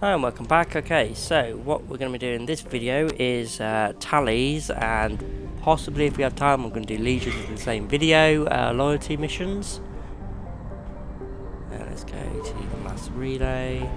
Hi and welcome back. Okay, so what we're going to be doing in this video is tallies, and possibly if we have time we're going to do legions in the same video, loyalty missions. Let's go to the mass relay.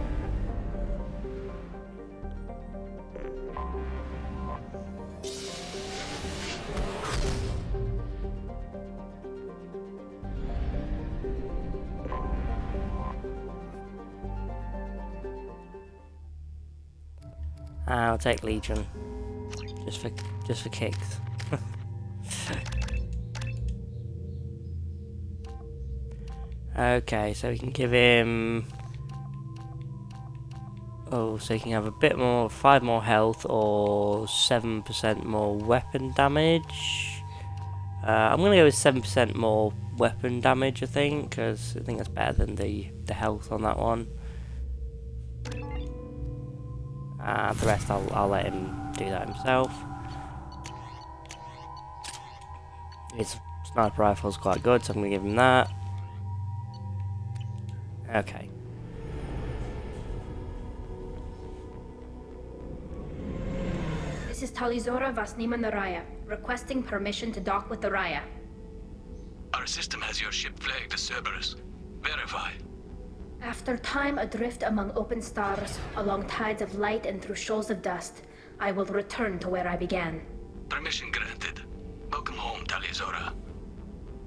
I'll take Legion, just for kicks. Okay, so we can give him. Oh, so he can have a bit more, 5 more health or 7% more weapon damage. I'm gonna go with 7% more weapon damage, I think, because I think that's better than the health on that one. The rest I'll let him do that himself. His sniper rifle's quite good, so I'm going to give him that. Okay. This is Tali Vasnima Naraya, requesting permission to dock with the Raya. Our system has your ship flagged as Cerberus. Verify. After time adrift among open stars, along tides of light and through shoals of dust, I will return to where I began. Permission granted. Welcome home, Tali.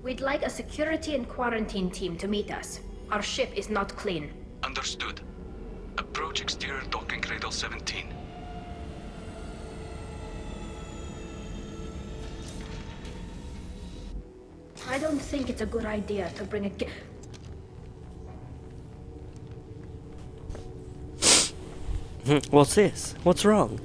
We'd like a security and quarantine team to meet us. Our ship is not clean. Understood. Approach exterior docking cradle 17. I don't think it's a good idea to bring a What's this? What's wrong?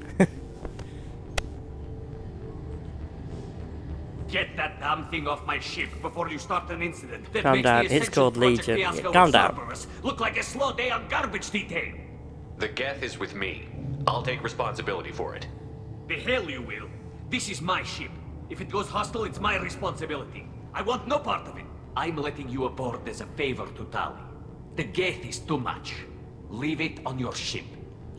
Get that damn thing off my ship before you start an incident that Calm makes down, the it's called Project Legion. fiasco Calm of down. Cerberus look like a slow day on garbage detail. The Geth is with me. I'll take responsibility for it. The hell you will. This is my ship. If it goes hostile, it's my responsibility. I want no part of it. I'm letting you aboard as a favor to Tali. The Geth is too much. Leave it on your ship.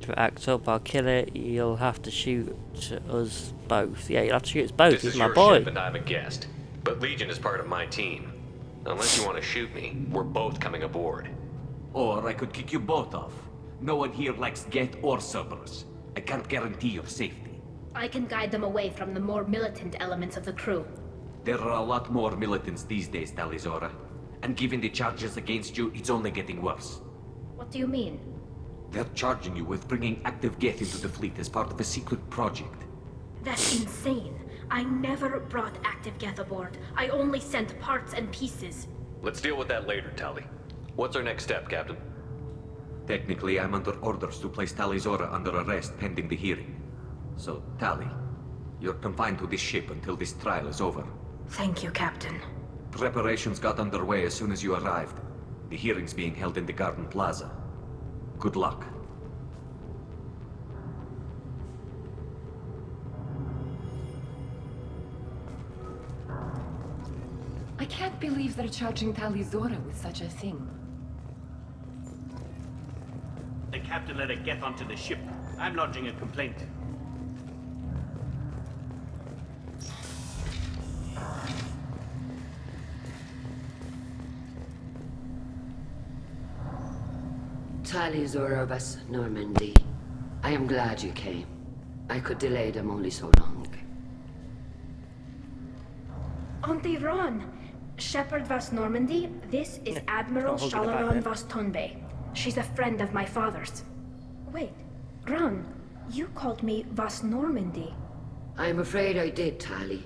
To act up, I'll kill it. You'll have to shoot us both. Yeah, you'll have to shoot us both. This He's is my your boy. ship and I'm a guest. But Legion is part of my team. Unless you want to shoot me, we're both coming aboard. Or I could kick you both off. No one here likes Geth or Cerberus. I can't guarantee your safety. I can guide them away from the more militant elements of the crew. There are a lot more militants these days, Tali. And given the charges against you, it's only getting worse. What do you mean? They're charging you with bringing active Geth into the fleet as part of a secret project. That's insane. I never brought active Geth aboard. I only sent parts and pieces. Let's deal with that later, Tali. What's our next step, Captain? Technically, I'm under orders to place Tali under arrest pending the hearing. So, Tali, you're confined to this ship until this trial is over. Thank you, Captain. Preparations got underway as soon as you arrived. The hearing's being held in the Garden Plaza. Good luck. I can't believe they're charging Tali with such a thing. The captain let it get onto the ship. I'm lodging a complaint. Tali Vas Normandy. I am glad you came. I could delay them only so long. Auntie Ron! Shepherd Vas Normandy, this is Admiral hold it back Shalaron then. Vas Tonbe. She's a friend of my father's. Wait, Ron, you called me Vas Normandy. I'm afraid I did, Tali.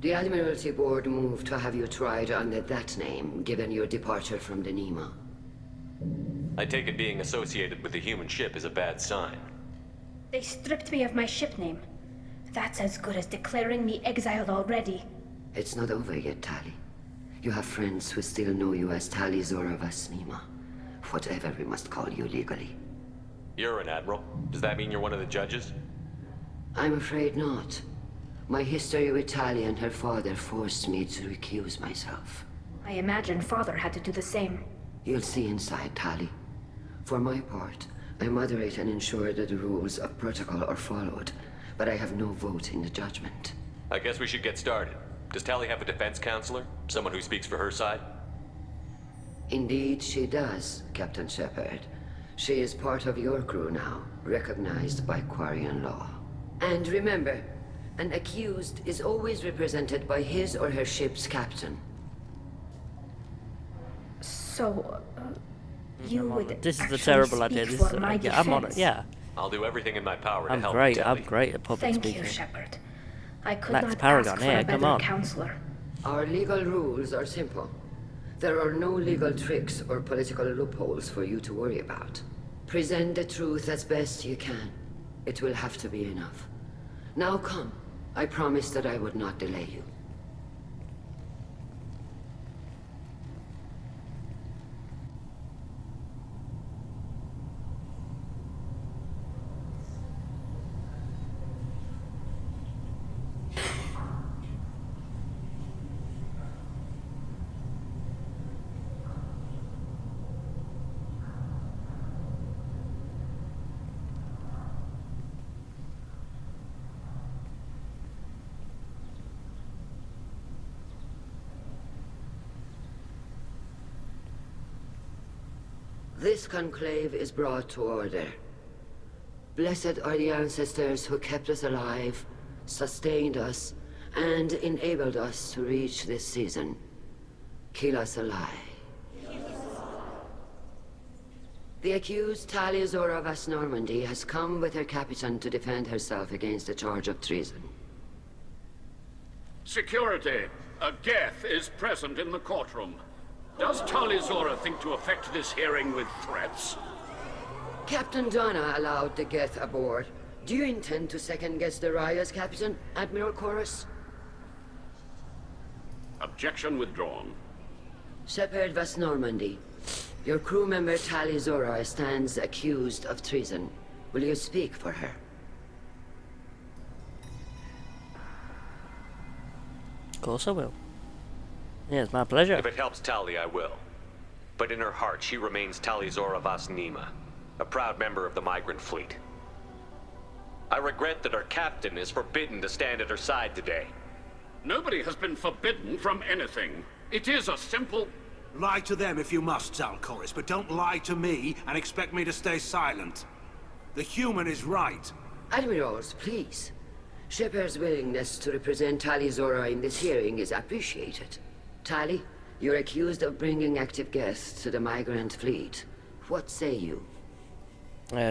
The Admiralty Board moved to have you tried under that name, given your departure from the Nima. I take it being associated with the human ship is a bad sign. They stripped me of my ship name. That's as good as declaring me exiled already. It's not over yet, Tali. You have friends who still know you as Tali Vas Nima. Whatever we must call you legally. You're an admiral. Does that mean you're one of the judges? I'm afraid not. My history with Tali and her father forced me to recuse myself. I imagine father had to do the same. You'll see inside, Tali. For my part, I moderate and ensure that the rules of protocol are followed, but I have no vote in the judgment. I guess we should get started. Does Tali have a defense counselor? Someone who speaks for her side? Indeed, she does, Captain Shepard. She is part of your crew now, recognized by Quarian law. And remember, an accused is always represented by his or her ship's captain. So, you would This is the actually terrible idea. speak This for is, my yeah, I'm on it. defense. Yeah, I'll do everything in my power to I'm help great. Tali. I'm great at public Thank speaking. you, Shepard. I could Max not Paragon, ask for yeah, a come better on. counselor. Our legal rules are simple. There are no legal tricks or political loopholes for you to worry about. Present the truth as best you can. It will have to be enough. Now come. I promised that I would not delay you. This conclave is brought to order. Blessed are the ancestors who kept us alive, sustained us, and enabled us to reach this season. Keep us alive. The accused Tali of West Normandy has come with her captain to defend herself against the charge of treason. Security. A Geth is present in the courtroom. Does Tali think to effect this hearing with threats? Captain Donna allowed the Geth aboard. Do you intend to second-guess the Raya's captain, Admiral Chorus? Objection withdrawn. Shepard West Normandy. Your crew member Tali stands accused of treason. Will you speak for her? Of course I will. Yeah, it's my pleasure. If it helps Tali, I will. But in her heart, she remains Tali Vas Nima, a proud member of the migrant fleet. I regret that her captain is forbidden to stand at her side today. Nobody has been forbidden from anything. It is a simple... Lie to them if you must, Zalcoris, but don't lie to me and expect me to stay silent. The human is right. Admirals, please. Shepard's willingness to represent Tali in this hearing is appreciated. Tali, you're accused of bringing active guests to the migrant fleet. What say you?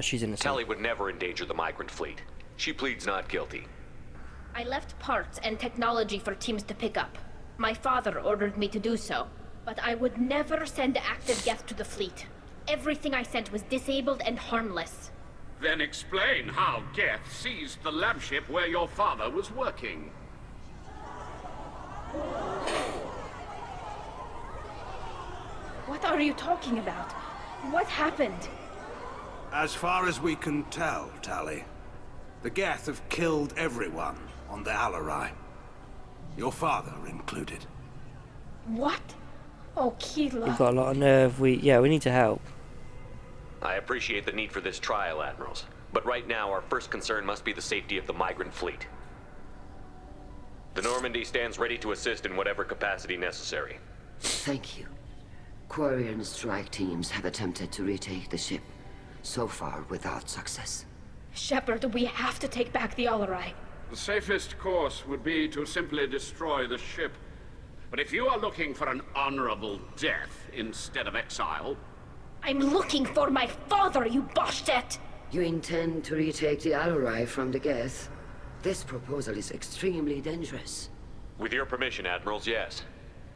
She's innocent. Tali would never endanger the migrant fleet. She pleads not guilty. I left parts and technology for teams to pick up. My father ordered me to do so, but I would never send active guests to the fleet. Everything I sent was disabled and harmless. Then explain how Geth seized the lab ship where your father was working. What are you talking about? What happened? As far as we can tell, Tali, the Geth have killed everyone on the Alarai. Your father included. What? Oh, Keela. We've got a lot of nerve. We need to help. I appreciate the need for this trial, Admirals. But right now, our first concern must be the safety of the migrant fleet. The Normandy stands ready to assist in whatever capacity necessary. Thank you. Quarian strike teams have attempted to retake the ship, so far without success. Shepard, we have to take back the Alarai. The safest course would be to simply destroy the ship. But if you are looking for an honorable death instead of exile... I'm looking for my father, you bastet! You intend to retake the Alarai from the Geth? This proposal is extremely dangerous. With your permission, Admirals, yes.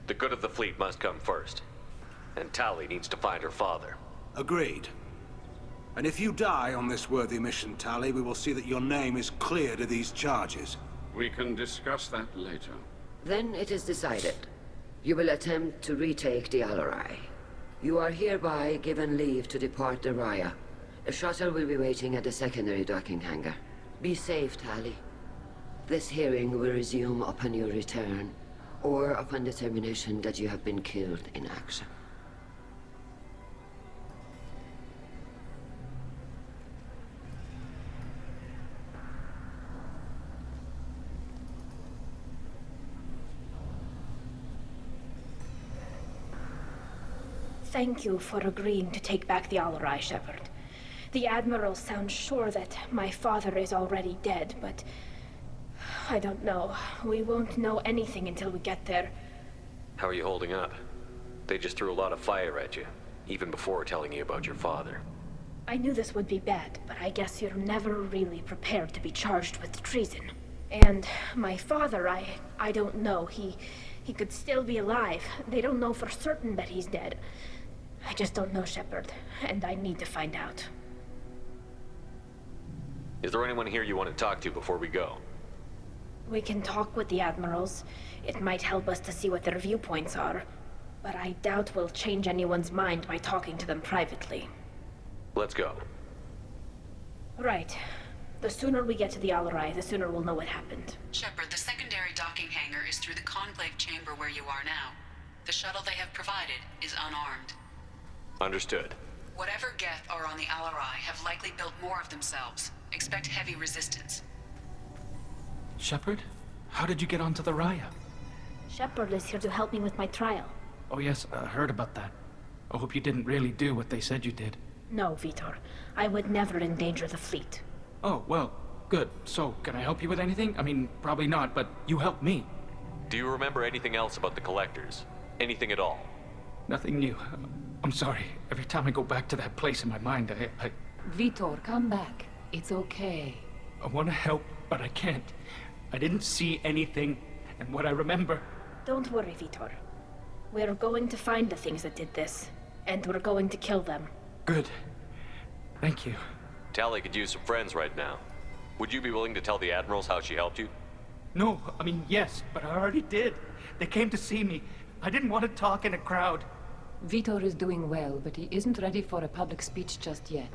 The good of the fleet must come first. And Tali needs to find her father. Agreed. And if you die on this worthy mission, Tali, we will see that your name is cleared of these charges. We can discuss that later. Then it is decided. You will attempt to retake the Alarai. You are hereby given leave to depart the Raya. A shuttle will be waiting at the secondary docking hangar. Be safe, Tali. This hearing will resume upon your return, or upon determination that you have been killed in action. Thank you for agreeing to take back the Alarai, Shepard. The Admiral sounds sure that my father is already dead, but... I don't know. We won't know anything until we get there. How are you holding up? They just threw a lot of fire at you, even before telling you about your father. I knew this would be bad, but I guess you're never really prepared to be charged with treason. And my father, I don't know. He could still be alive. They don't know for certain that he's dead. I just don't know, Shepard, and I need to find out. Is there anyone here you want to talk to before we go? We can talk with the Admirals. It might help us to see what their viewpoints are. But I doubt we'll change anyone's mind by talking to them privately. Let's go. Right. The sooner we get to the Alarai, the sooner we'll know what happened. Shepard, the secondary docking hangar is through the conclave chamber where you are now. The shuttle they have provided is unarmed. Understood. Whatever Geth are on the Alarai have likely built more of themselves. Expect heavy resistance. Shepard? How did you get onto the Raya? Shepard is here to help me with my trial. Oh yes, I heard about that. I hope you didn't really do what they said you did. No, Vitor. I would never endanger the fleet. Oh, well, good. So, can I help you with anything? I mean, probably not, but you helped me. Do you remember anything else about the Collectors? Anything at all? Nothing new. I'm sorry. Every time I go back to that place in my mind, I Vitor, come back. It's okay. want to help, but I can't. I didn't see anything, and what I remember... Don't worry, Vitor. We're going to find the things that did this, and we're going to kill them. Good. Thank you. Tali could use some friends right now. Would you be willing to tell the Admirals how she helped you? No, I mean, yes, but I already did. They came to see me. I didn't want to talk in a crowd. Vitor is doing well, but he isn't ready for a public speech just yet.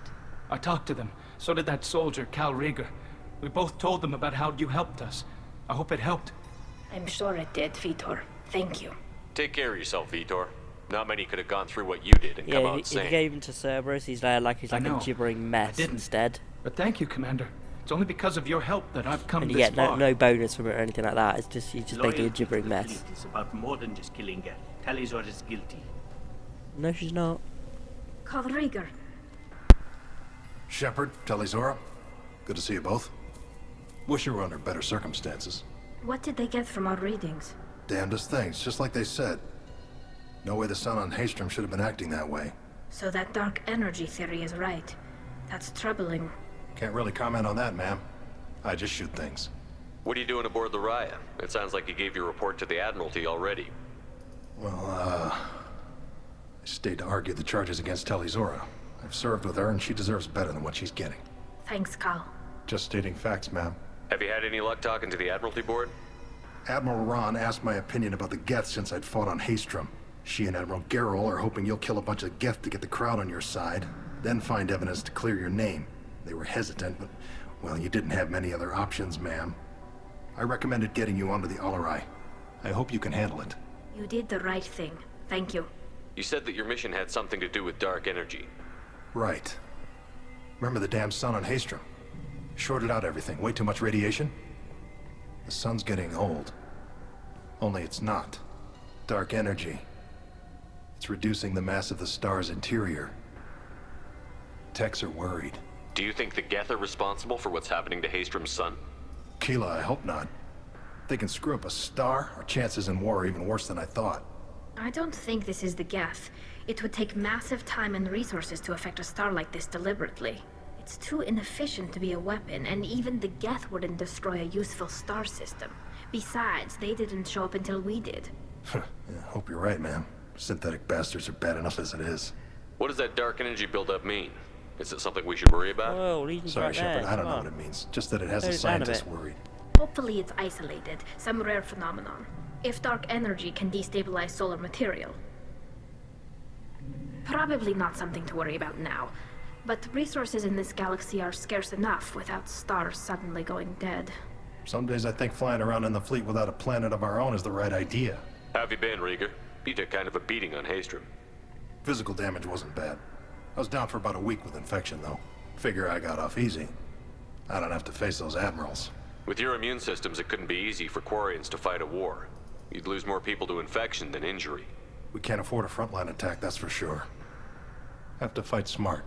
I talked to them. So did that soldier, Cal Rieger. We both told them about how you helped us. I hope it helped. I'm sure it did, Vitor. Thank you. Take care of yourself, Vitor. Not many could have gone through what you did and come out if sane. you gave him to Cerberus, he's like a gibbering mess instead. But thank you, Commander. It's only because of your help that I've come And you this get far. no bonus from it or anything like that. It's just you're just making a gibbering mess. It's about more than just killing Geth. Talizor is guilty. No, she's not. Call Rieger. Shepard, Talizora, good to see you both. Wish you were under better circumstances. What did they get from our readings? Damnedest things, just like they said. No way the sun on Haystrom should have been acting that way. So that dark energy theory is right. That's troubling. Can't really comment on that, ma'am. I just shoot things. What are you doing aboard the Raya? It sounds like you gave your report to the Admiralty already. Well, I stayed to argue the charges against Talizora. I've served with her, and she deserves better than what she's getting. Thanks, Cal. Just stating facts, ma'am. Have you had any luck talking to the Admiralty board? Admiral Ron asked my opinion about the Geth since I'd fought on Haystrom. She and Admiral Garrel are hoping you'll kill a bunch of Geth to get the crowd on your side, then find evidence to clear your name. They were hesitant, but, well, you didn't have many other options, ma'am. I recommended getting you onto the Alarai. I hope you can handle it. You did the right thing. Thank you. You said that your mission had something to do with dark energy. Right. Remember the damn sun on Haystrom? Shorted out everything. Way too much radiation? The sun's getting old. Only it's not. Dark energy. It's reducing the mass of the star's interior. Techs are worried. Do you think the Geth are responsible for what's happening to Haystrom's sun? Keela, I hope not. If they can screw up a star, our chances in war are even worse than I thought. I don't think this is the Geth. It would take massive time and resources to affect a star like this deliberately. It's too inefficient to be a weapon, and even the Geth wouldn't destroy a useful star system. Besides, they didn't show up until we did. Yeah, hope you're right, ma'am. Synthetic bastards are bad enough as it is. What does that dark energy buildup mean? Is it something we should worry about? Whoa, Sorry, Shepard, I don't know what it means. Just that it has a scientist worried. Hopefully it's isolated, some rare phenomenon. If dark energy can destabilize solar material. Probably not something to worry about now. But resources in this galaxy are scarce enough without stars suddenly going dead. Some days I think flying around in the fleet without a planet of our own is the right idea. How have you been, Rieger? You took kind of a beating on Haystrom. Physical damage wasn't bad. I was down for about a week with infection, though. Figure I got off easy. I don't have to face those admirals. With your immune systems, it couldn't be easy for Quarians to fight a war. You'd lose more people to infection than injury. We can't afford a frontline attack, that's for sure. Have to fight smart.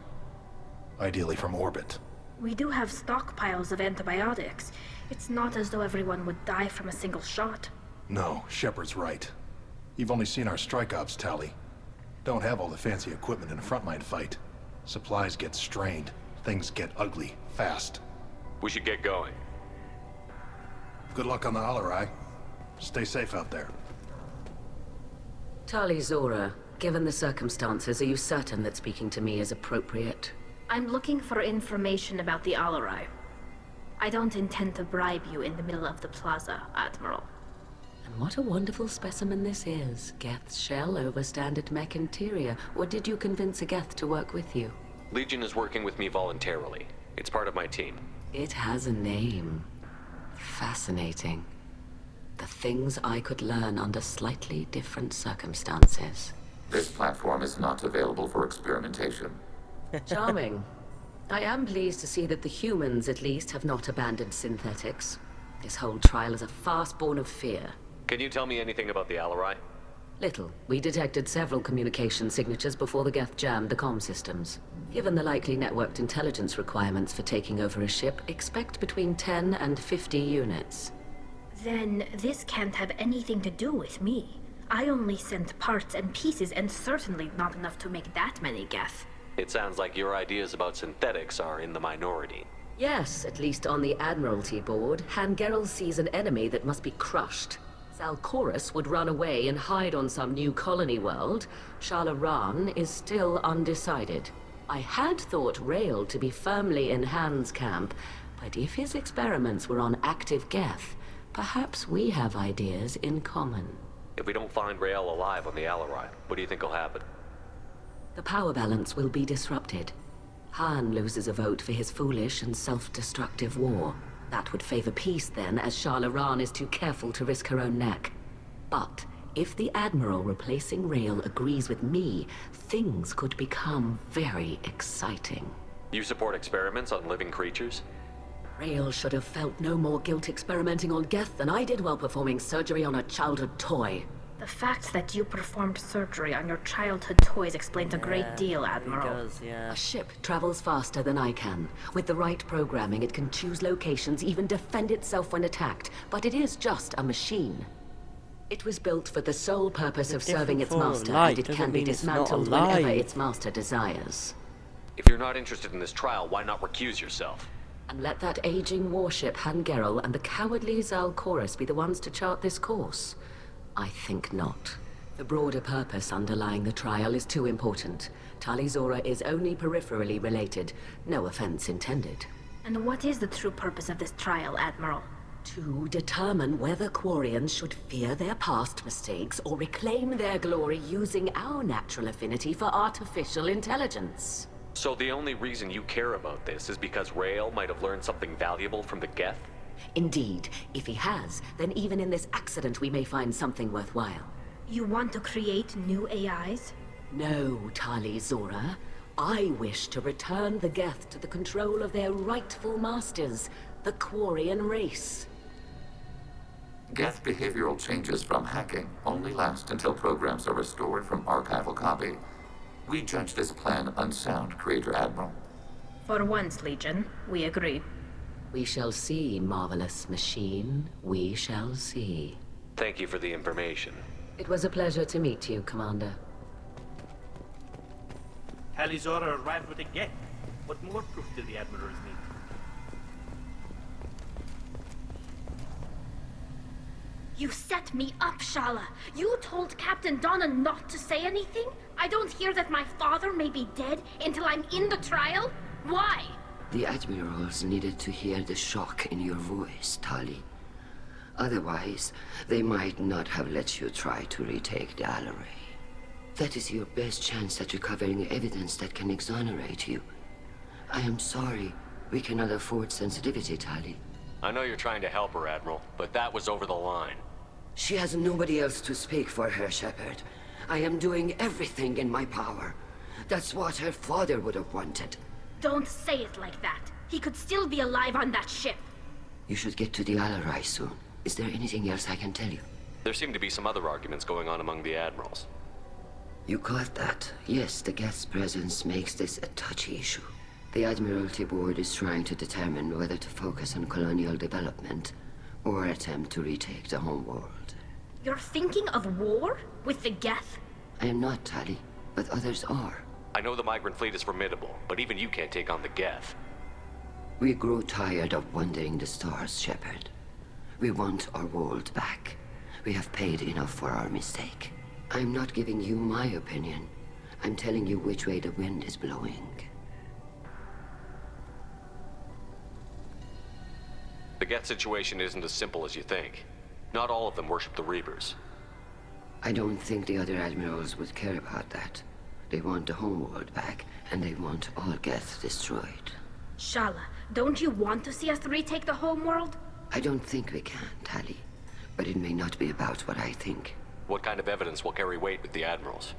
Ideally from orbit. We do have stockpiles of antibiotics. It's not as though everyone would die from a single shot. No, Shepard's right. You've only seen our strike ops, Tali. Don't have all the fancy equipment in a frontline fight. Supplies get strained. Things get ugly, fast. We should get going. Good luck on the Alarai. Stay safe out there. Tali Zora, given the circumstances, are you certain that speaking to me is appropriate? I'm looking for information about the Alarai. I don't intend to bribe you in the middle of the plaza, Admiral. And what a wonderful specimen this is. Geth's shell over standard mech interior. Or did you convince a Geth to work with you? Legion is working with me voluntarily. It's part of my team. It has a name. Fascinating. The things I could learn under slightly different circumstances. This platform is not available for experimentation. Charming. I am pleased to see that the humans, at least, have not abandoned synthetics. This whole trial is a farce born of fear. Can you tell me anything about the Alarai? Little. We detected several communication signatures before the Geth jammed the comm systems. Given the likely networked intelligence requirements for taking over a ship, expect between 10 and 50 units. Then this can't have anything to do with me. I only sent parts and pieces, and certainly not enough to make that many Geth. It sounds like your ideas about synthetics are in the minority. Yes, at least on the Admiralty board, Hangerel sees an enemy that must be crushed. Zalcorus would run away and hide on some new colony world. Shalaran is still undecided. I had thought Rael to be firmly in Han's camp, but if his experiments were on active Geth, perhaps we have ideas in common. If we don't find Rael alive on the Alarai, what do you think will happen? The power balance will be disrupted. Han loses a vote for his foolish and self-destructive war. That would favor peace then, as Shalaran is too careful to risk her own neck. But if the Admiral replacing Rael agrees with me, things could become very exciting. You support experiments on living creatures? Rael should have felt no more guilt experimenting on Geth than I did while performing surgery on a childhood toy. The fact that you performed surgery on your childhood toys explains a great deal, Admiral. A ship travels faster than I can. With the right programming, it can choose locations, even defend itself when attacked. But it is just a machine. It was built for the sole purpose of serving its master, and it can be dismantled whenever its master desires. If you're not interested in this trial, why not recuse yourself? And let that aging warship Hangerel and the cowardly Zalcorus be the ones to chart this course? I think not. The broader purpose underlying the trial is too important. Tali Zora is only peripherally related. No offense intended. And what is the true purpose of this trial, Admiral? To determine whether Quarians should fear their past mistakes or reclaim their glory using our natural affinity for artificial intelligence. So the only reason you care about this is because Rael might have learned something valuable from the Geth? Indeed. If he has, then even in this accident we may find something worthwhile. You want to create new AIs? No, Tali Zora. I wish to return the Geth to the control of their rightful masters, the Quarian race. Geth behavioral changes from hacking only last until programs are restored from archival copy. We judge this plan unsound, Creator Admiral. For once, Legion, we agree. We shall see, marvelous machine. We shall see. Thank you for the information. It was a pleasure to meet you, Commander. Tali Zora arrived with a Geth. What more proof do the Admirals need? You set me up, Shala. You told Captain Donna not to say anything? I don't hear that my father may be dead until I'm in the trial? Why? The Admirals needed to hear the shock in your voice, Tali. Otherwise, they might not have let you try to retake the Alarai. That is your best chance at recovering evidence that can exonerate you. I am sorry. We cannot afford sensitivity, Tali. I know you're trying to help her, Admiral, but that was over the line. She has nobody else to speak for her, Shepard. I am doing everything in my power. That's what her father would have wanted. Don't say it like that. He could still be alive on that ship. You should get to the Alarai soon. Is there anything else I can tell you? There seem to be some other arguments going on among the Admirals. You caught that. Yes, the Geth's presence makes this a touchy issue. The Admiralty Board is trying to determine whether to focus on colonial development or attempt to retake the homeworld. You're thinking of war? With the Geth? I am not, Tali, but others are. I know the migrant fleet is formidable, but even you can't take on the Geth. We grow tired of wandering the stars, Shepard. We want our world back. We have paid enough for our mistake. I'm not giving you my opinion. I'm telling you which way the wind is blowing. The Geth situation isn't as simple as you think. Not all of them worship the Reapers. I don't think the other admirals would care about that. They want the homeworld back, and they want all Geth destroyed. Shala, don't you want to see us retake the homeworld? I don't think we can, Tali. But it may not be about what I think. What kind of evidence will carry weight with the Admirals?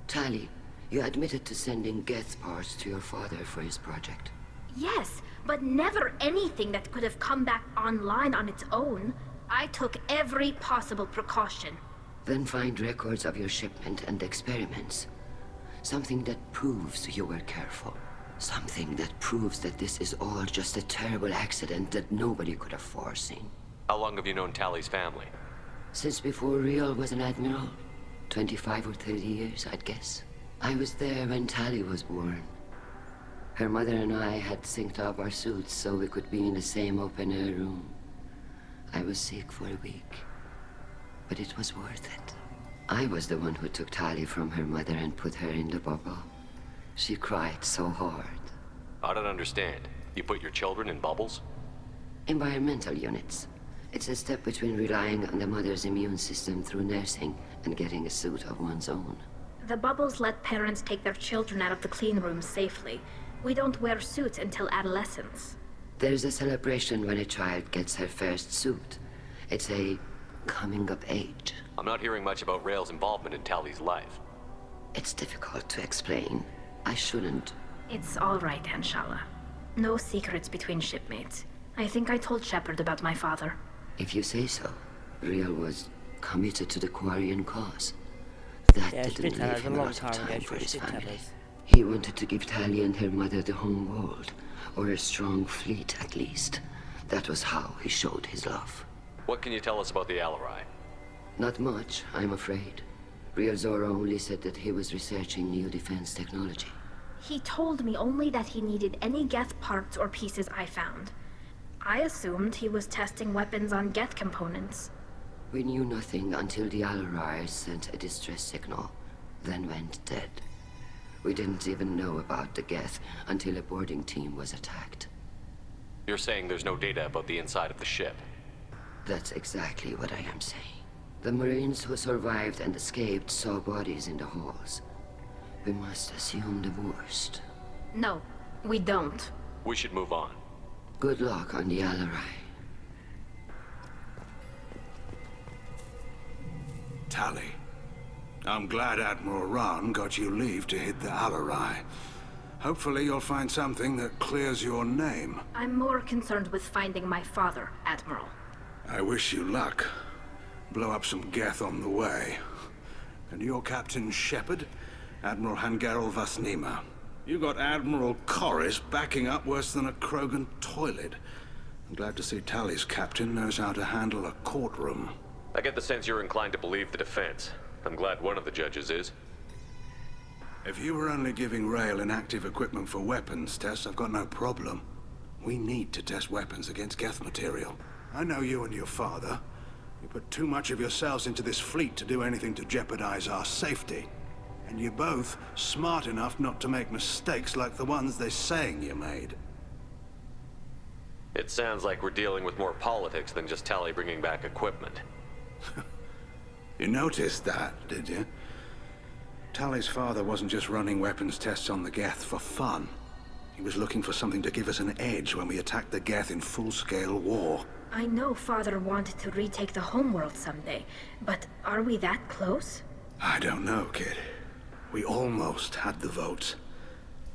Tali, you admitted to sending Geth parts to your father for his project. Yes, but never anything that could have come back online on its own. I took every possible precaution. Then find records of your shipment and experiments. Something that proves you were careful. Something that proves that this is all just a terrible accident that nobody could have foreseen. How long have you known Tali's family? Since before Riel was an admiral. 25 or 30 years, I'd guess. I was there when Tali was born. Her mother and I had synced up our suits so we could be in the same open-air room. I was sick for a week, but it was worth it. I was the one who took Tali from her mother and put her in the bubble. She cried so hard. I don't understand. You put your children in bubbles? Environmental units. It's a step between relying on the mother's immune system through nursing and getting a suit of one's own. The bubbles let parents take their children out of the clean rooms safely. We don't wear suits until adolescence. There's a celebration when a child gets her first suit. It's a coming of age. I'm not hearing much about Rael's involvement in Tali's life. It's difficult to explain. I shouldn't. It's all right, Anshala. No secrets between shipmates. I think I told Shepard about my father. If you say so. Riel was committed to the Quarian cause. That didn't leave him a lot of time for his family. He wanted to give Tali and her mother the home world, or a strong fleet at least. That was how he showed his love. What can you tell us about the Alarai? Not much, I'm afraid. Riel Zora only said that he was researching new defense technology. He told me only that he needed any Geth parts or pieces I found. I assumed he was testing weapons on Geth components. We knew nothing until the Alarai sent a distress signal, then went dead. We didn't even know about the Geth until a boarding team was attacked. You're saying there's no data about the inside of the ship? That's exactly what I am saying. The Marines who survived and escaped saw bodies in the halls. We must assume the worst. No, we don't. We should move on. Good luck on the Alarai. Tali, I'm glad Admiral Rahn got you leave to hit the Alarai. Hopefully you'll find something that clears your name. I'm more concerned with finding my father, Admiral. I wish you luck. Blow up some Geth on the way. And your Captain Shepard, Admiral Hangarel Vasnima. You got Admiral Corris backing up worse than a Krogan toilet. I'm glad to see Tali's captain knows how to handle a courtroom. I get the sense you're inclined to believe the defense. I'm glad one of the judges is. If you were only giving Rael inactive equipment for weapons tests, I've got no problem. We need to test weapons against Geth material. I know you and your father. You put too much of yourselves into this fleet to do anything to jeopardize our safety. And you're both smart enough not to make mistakes like the ones they're saying you made. It sounds like we're dealing with more politics than just Tali bringing back equipment. You noticed that, did you? Tali's father wasn't just running weapons tests on the Geth for fun. He was looking for something to give us an edge when we attacked the Geth in full-scale war. I know Father wanted to retake the homeworld someday, but are we that close? I don't know, kid. We almost had the votes.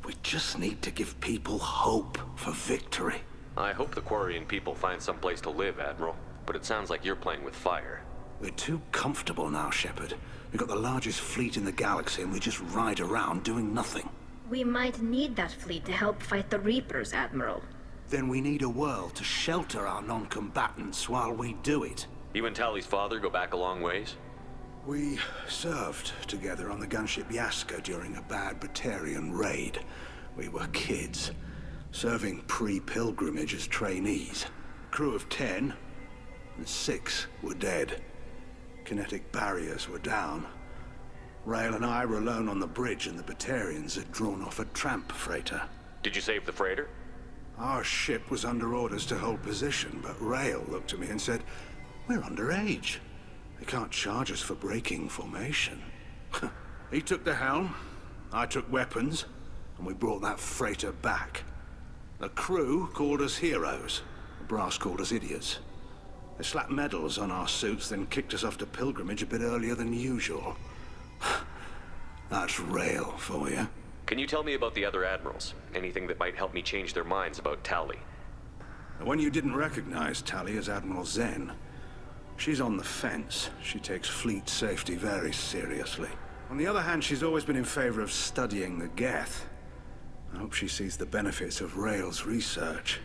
We just need to give people hope for victory. I hope the Quarian people find some place to live, Admiral, but it sounds like you're playing with fire. We're too comfortable now, Shepard. We've got the largest fleet in the galaxy and we just ride around doing nothing. We might need that fleet to help fight the Reapers, Admiral. Then we need a world to shelter our non-combatants while we do it. You and Tali's father go back a long ways? We served together on the gunship Yaska during a bad Batarian raid. We were kids, serving pre-pilgrimage as trainees. Crew of 10, and 6 were dead. Kinetic barriers were down. Rail and I were alone on the bridge and the Batarians had drawn off a tramp freighter. Did you save the freighter? Our ship was under orders to hold position, but Rail looked at me and said, "We're underage. They can't charge us for breaking formation." He took the helm, I took weapons, and we brought that freighter back. The crew called us heroes. The brass called us idiots. They slapped medals on our suits, then kicked us off to pilgrimage a bit earlier than usual. That's Rail for you. Can you tell me about the other admirals? Anything that might help me change their minds about Tali? The one you didn't recognize, Tali, is Admiral Zen. She's on the fence. She takes fleet safety very seriously. On the other hand, she's always been in favor of studying the Geth. I hope she sees the benefits of Rail's research.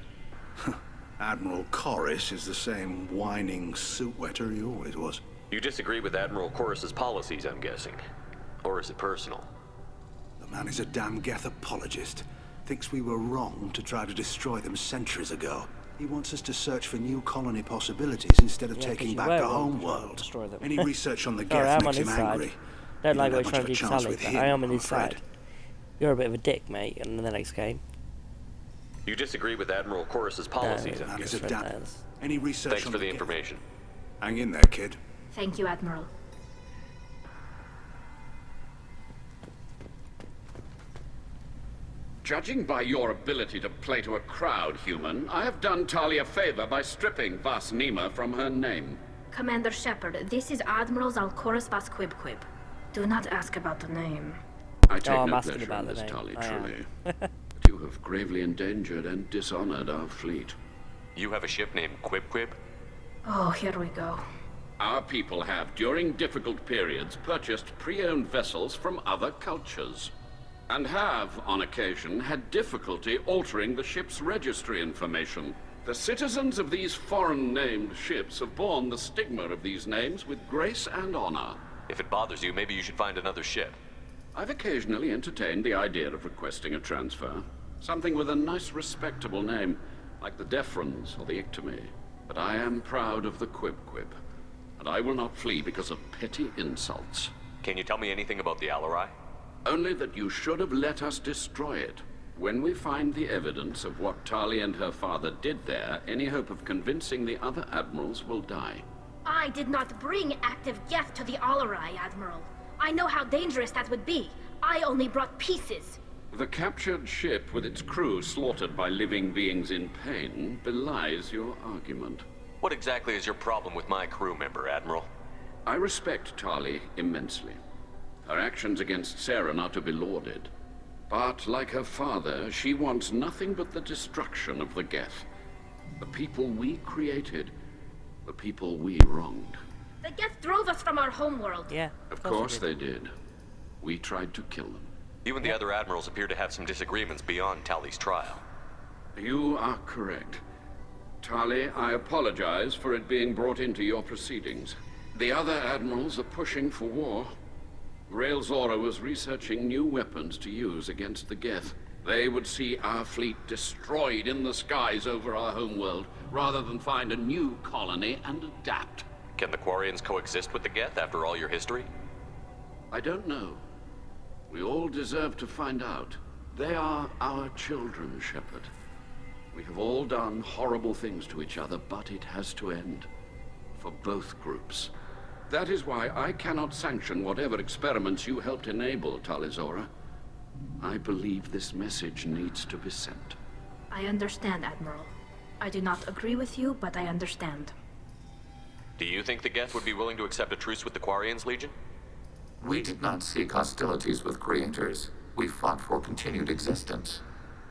Admiral Corus is the same whining suit wetter he always was. You disagree with Admiral Corus's policies, I'm guessing. Or is it personal? The man is a damn Geth apologist. Thinks we were wrong to try to destroy them centuries ago. He wants us to search for new colony possibilities instead of taking back the home world. Any research on the Geth makes him angry. Don't like what you're trying to do to Tali, but I am on his side. You're a bit of a dick, mate, in the next game. You disagree with Admiral Corus's policies, I'm guessing. Any research Thanks for the information. Hang in there, kid. Thank you, Admiral. Judging by your ability to play to a crowd, human, I have done Tali a favor by stripping Vas Nima from her name. Commander Shepard, this is Admiral Zalcorus Vas Quibquib. Do not ask about the name. I take no pleasure in this, Tali, truly. But you have gravely endangered and dishonored our fleet. You have a ship named Quibquib? Oh, here we go. Our people have, during difficult periods, purchased pre-owned vessels from other cultures. And have, on occasion, had difficulty altering the ship's registry information. The citizens of these foreign-named ships have borne the stigma of these names with grace and honor. If it bothers you, maybe you should find another ship. I've occasionally entertained the idea of requesting a transfer. Something with a nice, respectable name, like the Defrons or the Ictomy. But I am proud of the Quibquib, and I will not flee because of petty insults. Can you tell me anything about the Alarai? Only that you should have let us destroy it. When we find the evidence of what Tali and her father did there, any hope of convincing the other admirals will die. I did not bring active Geth to the Alarai, Admiral. I know how dangerous that would be. I only brought pieces. The captured ship with its crew slaughtered by living beings in pain belies your argument. What exactly is your problem with my crew member, Admiral? I respect Tali immensely. Her actions against Saren are to be lauded. But, like her father, she wants nothing but the destruction of the Geth. The people we created, the people we wronged. The Geth drove us from our homeworld. Yeah. Of course they did. We tried to kill them. You and the other admirals appear to have some disagreements beyond Tali's trial. You are correct. Tali, I apologize for it being brought into your proceedings. The other admirals are pushing for war. Rail Zora was researching new weapons to use against the Geth. They would see our fleet destroyed in the skies over our homeworld, rather than find a new colony and adapt. Can the Quarians coexist with the Geth after all your history? I don't know. We all deserve to find out. They are our children, Shepard. We have all done horrible things to each other, but it has to end. For both groups. That is why I cannot sanction whatever experiments you helped enable, Tali Zora. I believe this message needs to be sent. I understand, Admiral. I do not agree with you, but I understand. Do you think the Geth would be willing to accept a truce with the Quarians, Legion? We did not seek hostilities with creators. We fought for continued existence.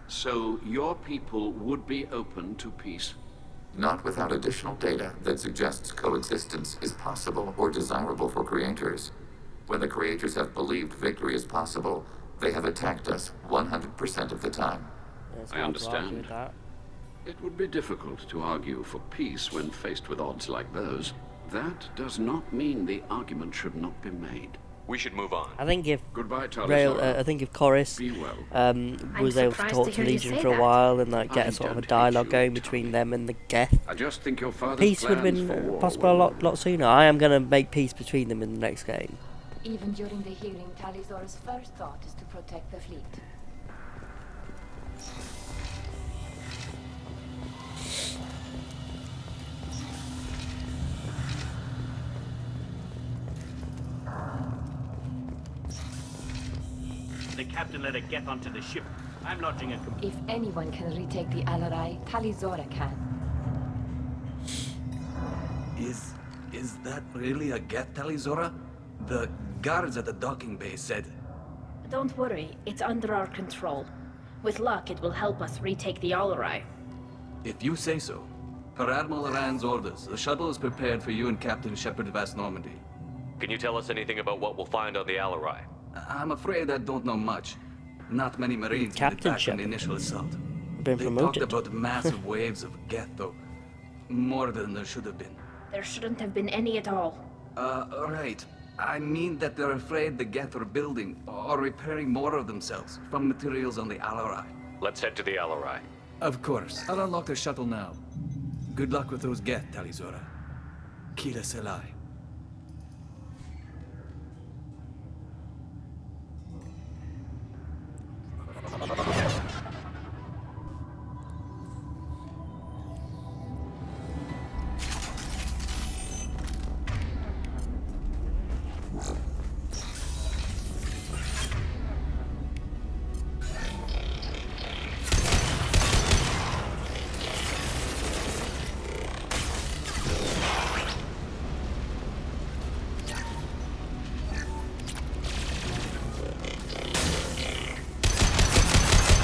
So your people would be open to peace? not without additional data that suggests coexistence is possible or desirable for creators. When the creators have believed victory is possible, they have attacked us 100% of the time. I understand. It would be difficult to argue for peace when faced with odds like those. That does not mean the argument should not be made. We should move on. I think if Goodbye, Rail, I think if Chorus was able to talk to Legion for a while and like get a sort of a dialogue going between them and the Geth, I just think your father's peace would have been possible a lot sooner. I am going to make peace between them in the next game. Even during the hearing, Tali's first thought is to protect the fleet. The captain let a Geth onto the ship. I'm lodging a complaint. If anyone can retake the Alarai, Talizora can. Is that really a Geth, Talizora? The guards at the docking bay said... Don't worry, it's under our control. With luck, it will help us retake the Alarai. If you say so. Per Admiral Rand's orders, the shuttle is prepared for you and Captain Shepard of West Normandy. Can you tell us anything about what we'll find on the Alarai? I'm afraid I don't know much. Not many Marines made it back from the initial assault. Been They promoted. talked about massive waves of Geth, though. More than there should have been. There shouldn't have been any at all. Right. I mean that they're afraid the Geth are building or repairing more of themselves from materials on the Alarai. Let's head to the Alarai. Of course. I'll unlock the shuttle now. Good luck with those Geth, Talizora. Kila Selai.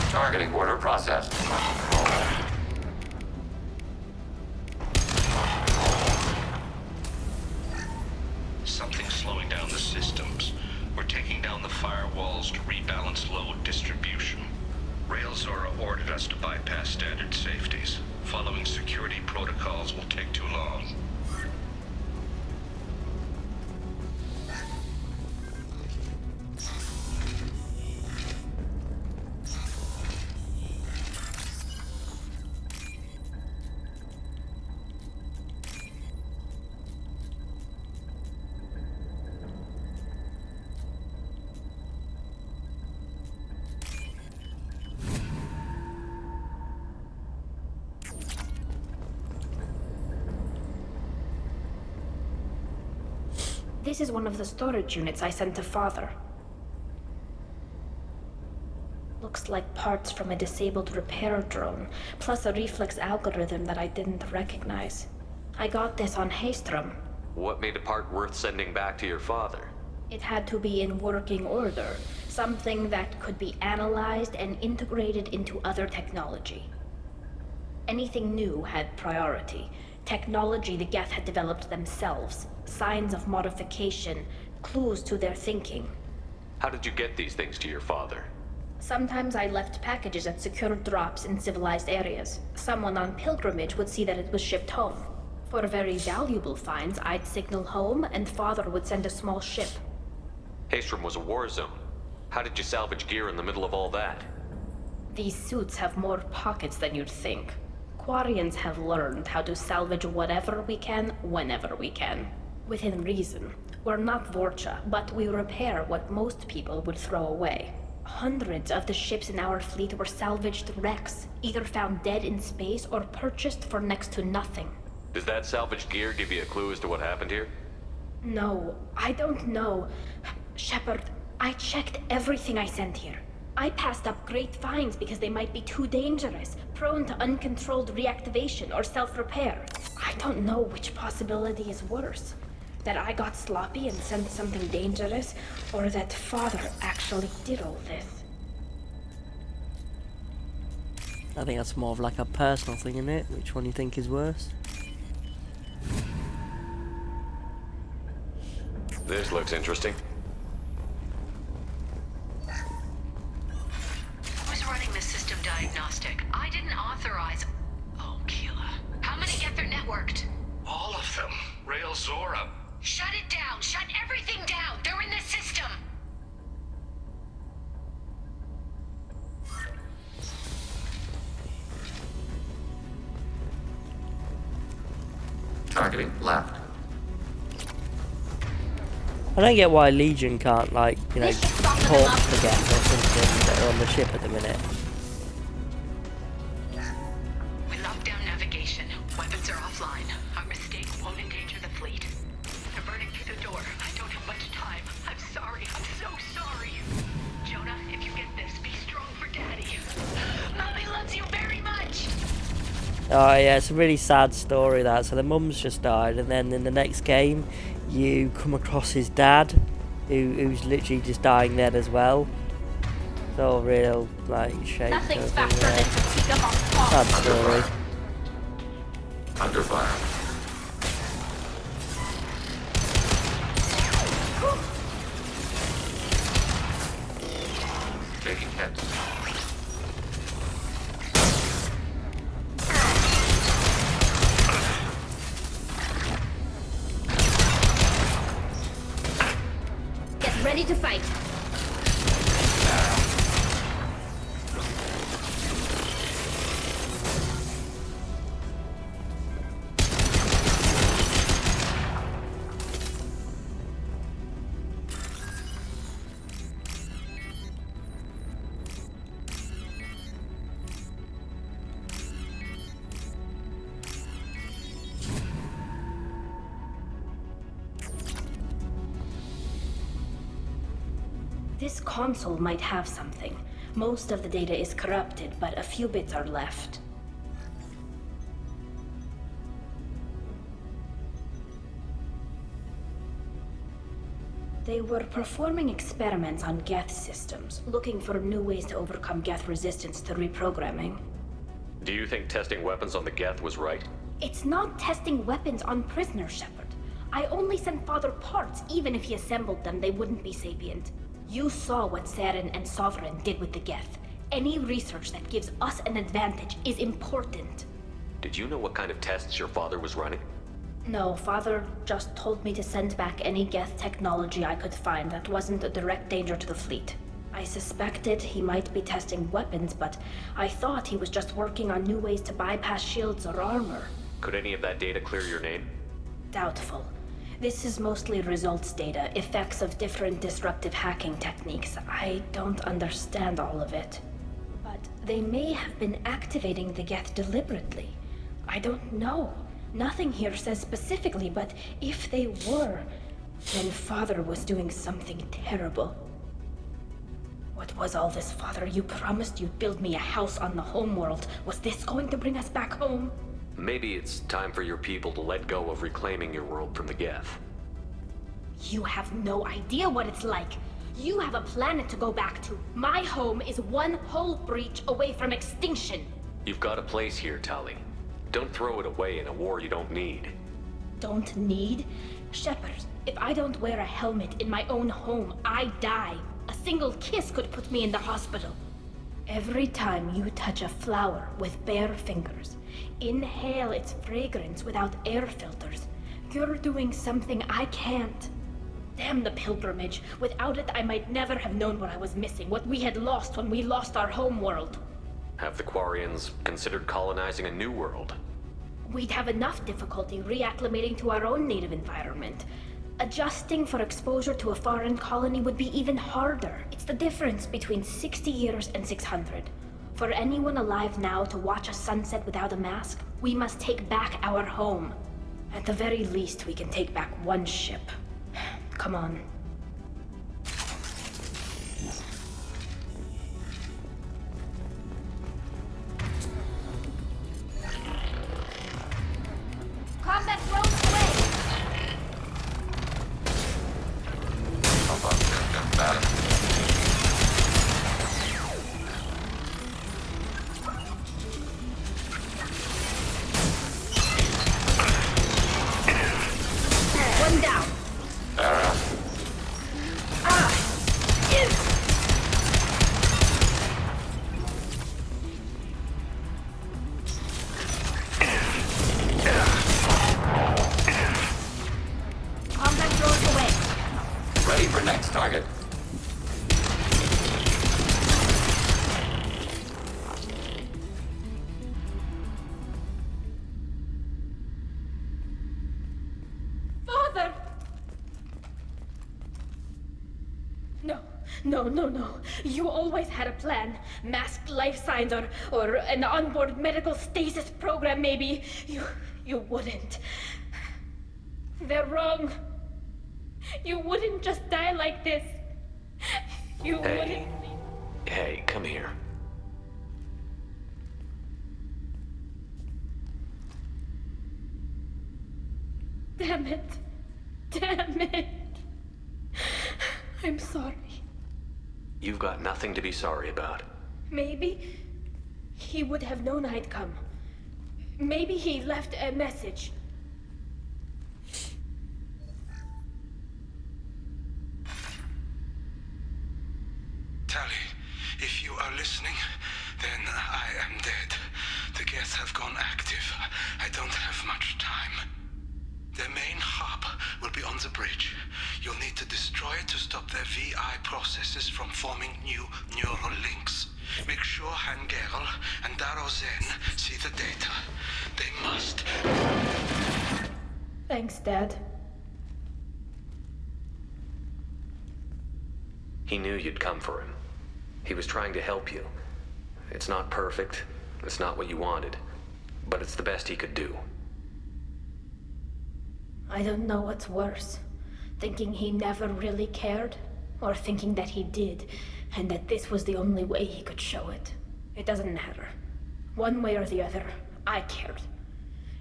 Targeting order processed. Something's slowing down the systems. We're taking down the firewalls to rebalance load distribution. Railzora ordered us to bypass standard safeties. Following security protocols will take too long. This is one of the storage units I sent to Father. Looks like parts from a disabled repair drone, plus a reflex algorithm that I didn't recognize. I got this on Haystrom. What made a part worth sending back to your father? It had to be in working order, something that could be analyzed and integrated into other technology. Anything new had priority. Technology the Geth had developed themselves, signs of modification, clues to their thinking. How did you get these things to your father? Sometimes I left packages at secured drops in civilized areas. Someone on pilgrimage would see that it was shipped home. For very valuable finds, I'd signal home and Father would send a small ship. Haystrom was a war zone. How did you salvage gear in the middle of all that? These suits have more pockets than you'd think. Quarians have learned how to salvage whatever we can, whenever we can. Within reason. We're not Vorcha, but we repair what most people would throw away. Hundreds of the ships in our fleet were salvaged wrecks, either found dead in space or purchased for next to nothing. Does that salvaged gear give you a clue as to what happened here? No, I don't know. Shepard, I checked everything I sent here. I passed up great finds because they might be too dangerous, prone to uncontrolled reactivation or self-repair. I don't know which possibility is worse. That I got sloppy and sent something dangerous, or that Father actually did all this. I think that's more of like a personal thing, isn't it? Which one you think is worse? This looks interesting. Who's running the system diagnostic? I didn't authorize... Oh, Keela. How many Geth are networked? All of them. Rail Zora. Shut it down! Shut everything down! They're in the system! Targeting left. I don't get why Legion can't, like, you know, talk to Geth or something that are on the ship at the minute. We locked down navigation. Weapons are offline. Our mistake won't endanger the fleet. They're burning through the door. I don't have much time. I'm sorry. I'm so sorry. Jonah, if you get this, be strong for Daddy. Mommy loves you very much. Oh yeah, it's a really sad story that. So the mum's just died, and then in the next game, you come across his dad, who's literally just dying then as well. So real, like, shame. Nothing's faster than fatigue up on top. Sad story. Under fire. Taking hits. Get ready to fight. This console might have something. Most of the data is corrupted, but a few bits are left. They were performing experiments on Geth systems, looking for new ways to overcome Geth resistance to reprogramming. Do you think testing weapons on the Geth was right? It's not testing weapons on prisoners, Shepard. I only sent Father parts. Even if he assembled them, they wouldn't be sapient. You saw what Saren and Sovereign did with the Geth. Any research that gives us an advantage is important. Did you know what kind of tests your father was running? No, Father just told me to send back any Geth technology I could find that wasn't a direct danger to the fleet. I suspected he might be testing weapons, but I thought he was just working on new ways to bypass shields or armor. Could any of that data clear your name? Doubtful. This is mostly results data, effects of different disruptive hacking techniques. I don't understand all of it. But they may have been activating the Geth deliberately. I don't know. Nothing here says specifically, but if they were, then Father was doing something terrible. What was all this, Father? You promised you'd build me a house on the homeworld. Was this going to bring us back home? Maybe it's time for your people to let go of reclaiming your world from the Geth. You have no idea what it's like. You have a planet to go back to. My home is one hull breach away from extinction. You've got a place here, Tali. Don't throw it away in a war you don't need. Don't need? Shepard, if I don't wear a helmet in my own home, I die. A single kiss could put me in the hospital. Every time you touch a flower with bare fingers, inhale its fragrance without air filters, you're doing something I can't. Damn the pilgrimage. Without it, I might never have known what I was missing, what we had lost when we lost our homeworld. Have the Quarians considered colonizing a new world? We'd have enough difficulty reacclimating to our own native environment. Adjusting for exposure to a foreign colony would be even harder. It's the difference between 60 years and 600. For anyone alive now to watch a sunset without a mask, we must take back our home. At the very least, we can take back one ship. Come on. Combat drones away! No, no, no. You always had a plan. Masked life signs or an onboard medical stasis program, maybe. You wouldn't. They're wrong. You wouldn't just die like this. You wouldn't. Hey, come here. Damn it. Damn it. I'm sorry. You've got nothing to be sorry about. Maybe he would have known I'd come. Maybe he left a message. Tali, if you are listening, then I am dead. The Geth have gone active. I don't have much time. Their main hub will be on the bridge. You'll need to destroy it to stop their VI processes from forming new neural links. Make sure Han-Gerl and Daro Zen see the data. They must. Thanks, Dad. He knew you'd come for him. He was trying to help you. It's not perfect. It's not what you wanted. But it's the best he could do. I don't know what's worse. Thinking he never really cared, or thinking that he did, and that this was the only way he could show it. It doesn't matter. One way or the other, I cared.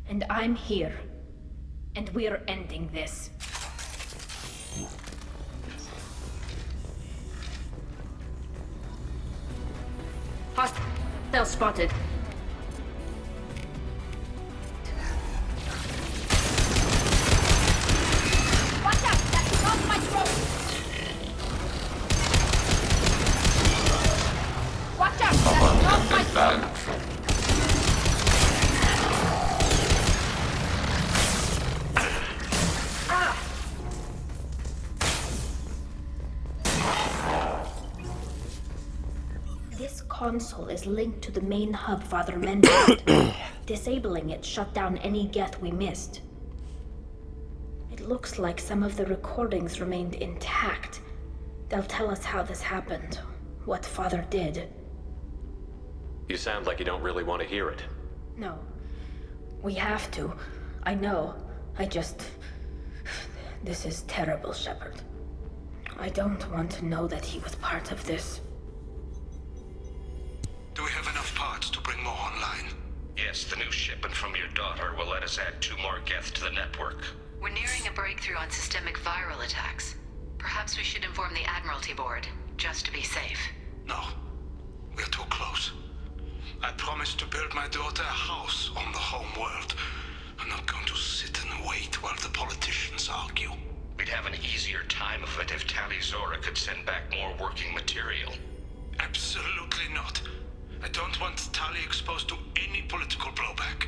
And I'm here. And we're ending this. Hostile spotted. Watch out! That's across my throat! Watch out! That's across my throat! This console is linked to the main hub Father mentioned. Disabling it shut down any Geth we missed. It looks like some of the recordings remained intact. They'll tell us how this happened, what Father did. You sound like you don't really want to hear it. No. We have to. I know. This is terrible, Shepard. I don't want to know that he was part of this. Do we have enough parts to bring more online? Yes, the new shipment from your daughter will let us add 2 more Geth to the network. We're nearing a breakthrough on systemic viral attacks. Perhaps we should inform the Admiralty Board, just to be safe. No. We're too close. I promised to build my daughter a house on the home world. I'm not going to sit and wait while the politicians argue. We'd have an easier time of it if Tali Zora could send back more working material. Absolutely not. I don't want Tali exposed to any political blowback.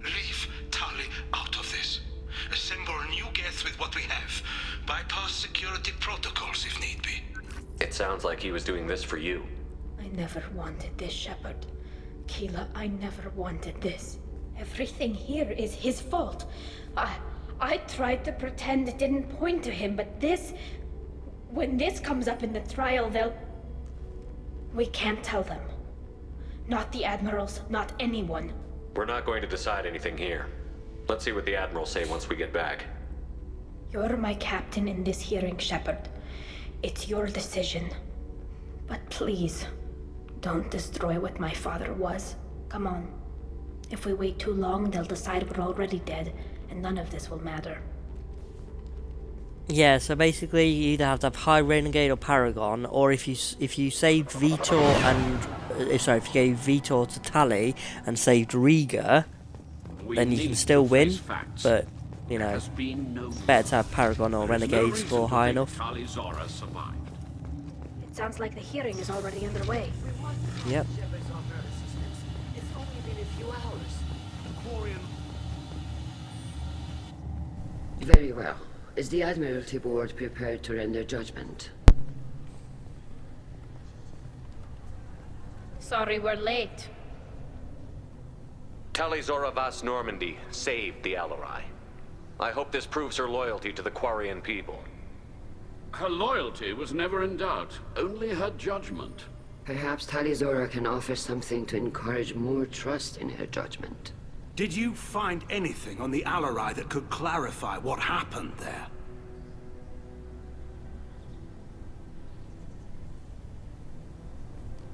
Leave Tali out of this. Assemble a new Geth with what we have. Bypass security protocols if need be. It sounds like he was doing this for you. I never wanted this, Shepard. Keela, I never wanted this. Everything here is his fault. I tried to pretend it didn't point to him, but this... When this comes up in the trial, they'll... We can't tell them. Not the Admirals, not anyone. We're not going to decide anything here. Let's see what the Admirals say once we get back. You're my captain in this hearing, Shepard. It's your decision. But please, don't destroy what my father was. Come on. If we wait too long, they'll decide we're already dead, and none of this will matter. Yeah, so basically you either have to have High Renegade or Paragon, or if you saved Vitor and... if you gave Vitor to Tali and saved Riga, then you can still win, but, you know, better to have Paragon or Renegade score high enough. It sounds like the hearing is already underway. Yep. It's only been a few hours. The Quarian... Very well. Is the Admiralty Board prepared to render judgment? Sorry we're late. Tali Zora Vas Normandy saved the Alarai. I hope this proves her loyalty to the Quarian people. Her loyalty was never in doubt, only her judgment. Perhaps Tali Zora can offer something to encourage more trust in her judgment. Did you find anything on the Alarai that could clarify what happened there?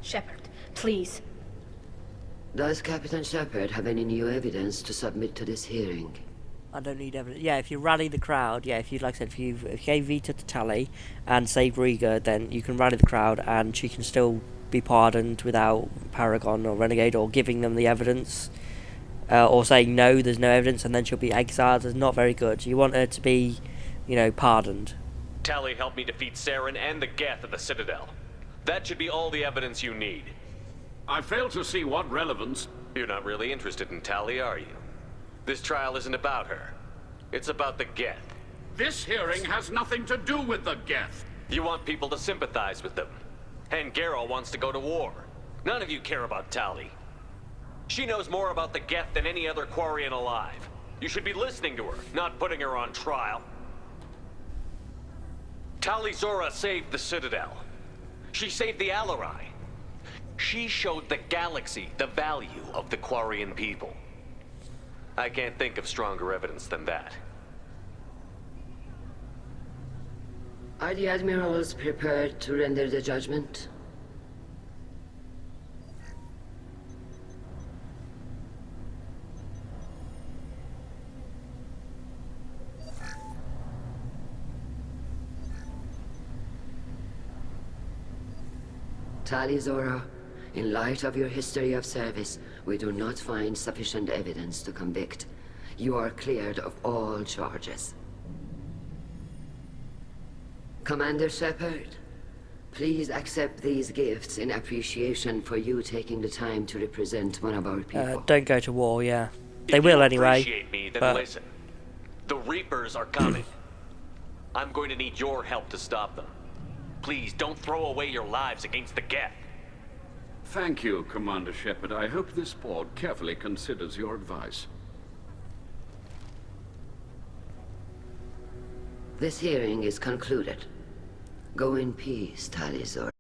Shepard, please. Does Captain Shepard have any new evidence to submit to this hearing? I don't need evidence. Yeah, if you rally the crowd, yeah, if you, like I said, if you gave Vita to Tali and save Rieger, then you can rally the crowd and she can still be pardoned without Paragon or Renegade or giving them the evidence. Or saying no, there's no evidence, and then she'll be exiled. Is not very good. You want her to be, you know, pardoned. Tali helped me defeat Saren and the Geth at the Citadel. That should be all the evidence you need. I fail to see what relevance... You're not really interested in Tali, are you? This trial isn't about her. It's about the Geth. This hearing has nothing to do with the Geth. You want people to sympathize with them. And Geralt wants to go to war. None of you care about Tali. She knows more about the Geth than any other Quarian alive. You should be listening to her, not putting her on trial. Tali Zora saved the Citadel. She saved the Alarai. She showed the galaxy the value of the Quarian people. I can't think of stronger evidence than that. Are the admirals prepared to render the judgment? Tali Zora, in light of your history of service, we do not find sufficient evidence to convict. You are cleared of all charges. Commander Shepard, please accept these gifts in appreciation for you taking the time to represent one of our people. Don't go to war, yeah. They If will you anyway. Appreciate me, then but... listen. The Reapers are coming. I'm going to need your help to stop them. Please, don't throw away your lives against the Geth. Thank you, Commander Shepard. I hope this board carefully considers your advice. This hearing is concluded. Go in peace, Tali Zora.